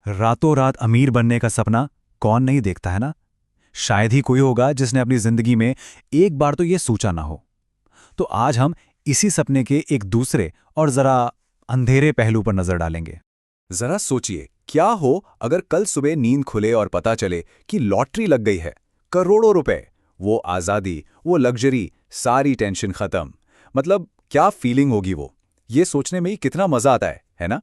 रातों रात अमीर बनने का सपना कौन नहीं देखता है ना। शायद ही कोई होगा जिसने अपनी जिंदगी में एक बार तो ये सोचा ना हो। तो आज हम इसी सपने के एक दूसरे और जरा अंधेरे पहलू पर नजर डालेंगे। जरा सोचिए, क्या हो अगर कल सुबह नींद खुले और पता चले कि लॉटरी लग गई है, करोड़ों रुपए, वो आजादी, वो लग्जरी, सारी टेंशन खत्म। मतलब क्या फीलिंग होगी वो। ये सोचने में ही कितना मजा आता है ना।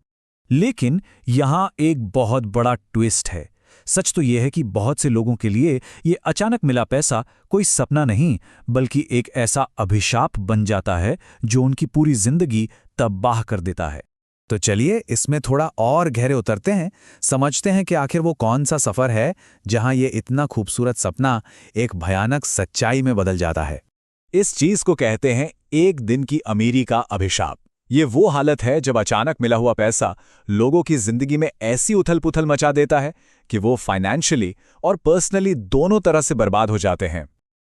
लेकिन यहाँ एक बहुत बड़ा ट्विस्ट है। सच तो यह है कि बहुत से लोगों के लिए ये अचानक मिला पैसा कोई सपना नहीं, बल्कि एक ऐसा अभिशाप बन जाता है जो उनकी पूरी जिंदगी तबाह कर देता है। तो चलिए इसमें थोड़ा और गहरे उतरते हैं, समझते हैं कि आखिर वो कौन सा सफर है जहां ये इतना खूबसूरत सपना एक भयानक सच्चाई में बदल जाता है। इस चीज को कहते हैं एक दिन की अमीरी का अभिशाप। ये वो हालत है जब अचानक मिला हुआ पैसा लोगों की जिंदगी में ऐसी उथल-पुथल मचा देता है कि वो फाइनेंशियली और पर्सनली दोनों तरह से बर्बाद हो जाते हैं।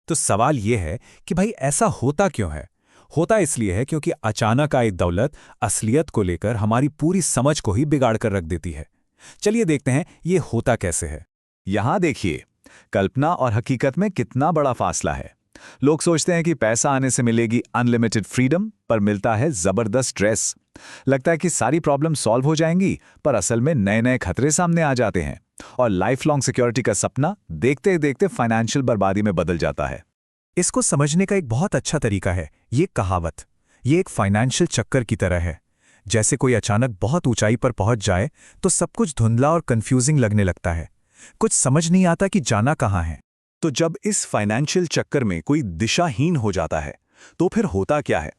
तो सवाल ये है कि भाई ऐसा होता क्यों है? होता इसलिए है क्योंकि अचानक आई दौलत असलियत को लेकर हमारी पूरी समझ को ही बिगाड़ कर रख देती है। चलिए देखते हैं ये होता कैसे है। यहां देखिए, कल्पना और हकीकत में कितना बड़ा फासला है। लोग सोचते हैं कि पैसा आने से मिलेगी अनलिमिटेड फ्रीडम, पर मिलता है जबरदस्त स्ट्रेस। लगता है कि सारी प्रॉब्लम सॉल्व हो जाएंगी, पर असल में नए नए खतरे सामने आ जाते हैं और लाइफ लॉन्ग सिक्योरिटी का सपना देखते देखते फाइनेंशियल बर्बादी में बदल जाता है। इसको समझने का एक बहुत अच्छा तरीका है ये कहावत। ये एक फाइनेंशियल चक्कर की तरह है। जैसे कोई अचानक बहुत ऊंचाई पर पहुंच जाए तो सब कुछ धुंधला और कंफ्यूजिंग लगने लगता है। कुछ समझ नहीं आता कि जाना कहाँ है। तो जब इस फाइनेंशियल चक्कर में कोई दिशाहीन हो जाता है तो फिर होता क्या है?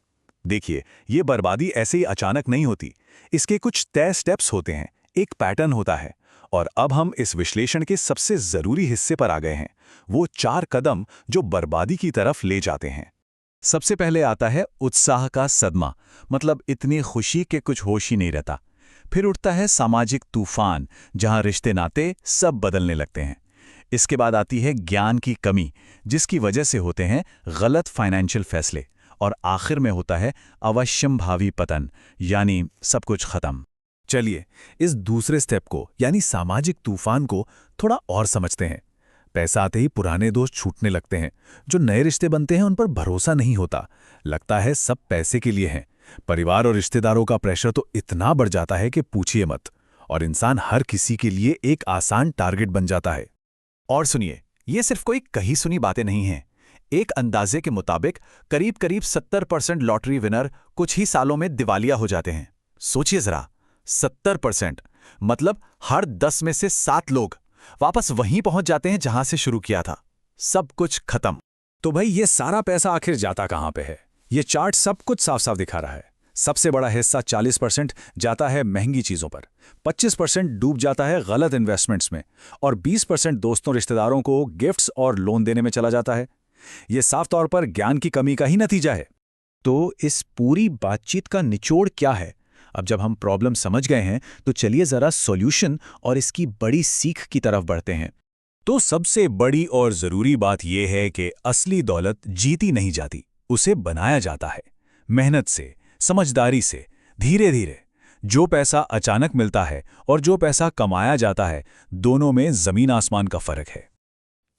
देखिए, ये बर्बादी ऐसे ही अचानक नहीं होती। इसके कुछ तय स्टेप्स होते हैं, एक पैटर्न होता है। और अब हम इस विश्लेषण के सबसे जरूरी हिस्से पर आ गए हैं, वो 4 कदम जो बर्बादी की तरफ ले जाते हैं। सबसे पहले आता है उत्साह का सदमा, मतलब इतनी खुशी के कुछ होश ही नहीं रहता। फिर उठता है सामाजिक तूफान, जहां रिश्ते नाते सब बदलने लगते हैं। इसके बाद आती है ज्ञान की कमी, जिसकी वजह से होते हैं गलत फाइनेंशियल फैसले। और आखिर में होता है अवश्यंभावी पतन, यानी सब कुछ खत्म। चलिए इस दूसरे स्टेप को यानी सामाजिक तूफान को थोड़ा और समझते हैं। पैसा आते ही पुराने दोस्त छूटने लगते हैं। जो नए रिश्ते बनते हैं उन पर भरोसा नहीं होता। लगता है सब पैसे के लिए हैं। परिवार और रिश्तेदारों का प्रेशर तो इतना बढ़ जाता है कि पूछिए मत। और इंसान हर किसी के लिए एक आसान टारगेट बन जाता है। और सुनिए, ये सिर्फ कोई कही सुनी बातें नहीं हैं। एक अंदाजे के मुताबिक करीब करीब 70% लॉटरी विनर कुछ ही सालों में दिवालिया हो जाते हैं। सोचिए जरा, 70%, मतलब हर 10 में से 7 लोग वापस वहीं पहुंच जाते हैं जहां से शुरू किया था। सब कुछ खत्म। तो भाई ये सारा पैसा आखिर जाता कहां पे है? ये चार्ट सब कुछ साफ साफ दिखा रहा है। सबसे बड़ा हिस्सा 40% जाता है महंगी चीजों पर, 25% डूब जाता है गलत इन्वेस्टमेंट्स में, और 20% दोस्तों रिश्तेदारों को गिफ्ट्स और लोन देने में चला जाता है। ये साफ तौर पर ज्ञान की कमी का ही नतीजा है। तो इस पूरी बातचीत का निचोड़ क्या है? अब जब हम प्रॉब्लम समझ गए हैं तो चलिए जरा सॉल्यूशन और इसकी बड़ी सीख की तरफ बढ़ते हैं। तो सबसे बड़ी और जरूरी बात यह है कि असली दौलत जीती नहीं जाती, उसे बनाया जाता है। मेहनत से, समझदारी से, धीरे धीरे। जो पैसा अचानक मिलता है और जो पैसा कमाया जाता है, दोनों में जमीन आसमान का फर्क है।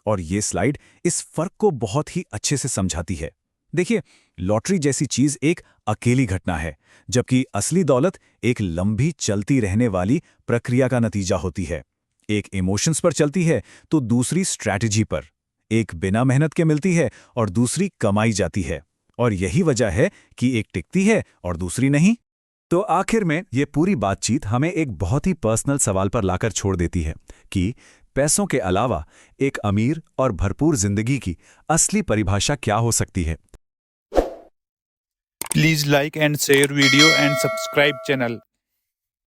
और ये स्लाइड इस फर्क को बहुत ही अच्छे से समझाती है। देखिए, लॉटरी जैसी चीज एक अकेली घटना है, जबकि असली दौलत एक लंबी चलती रहने वाली प्रक्रिया का नतीजा होती है। एक इमोशंस पर चलती है तो दूसरी स्ट्रैटेजी पर। एक बिना मेहनत के मिलती है और दूसरी कमाई जाती है। और यही वजह है कि एक टिकती है और दूसरी नहीं। तो आखिर में ये पूरी बातचीत हमें एक बहुत ही पर्सनल सवाल पर लाकर छोड़ देती है कि पैसों के अलावा एक अमीर और भरपूर जिंदगी की असली परिभाषा क्या हो सकती है। Please like and share video and subscribe channel.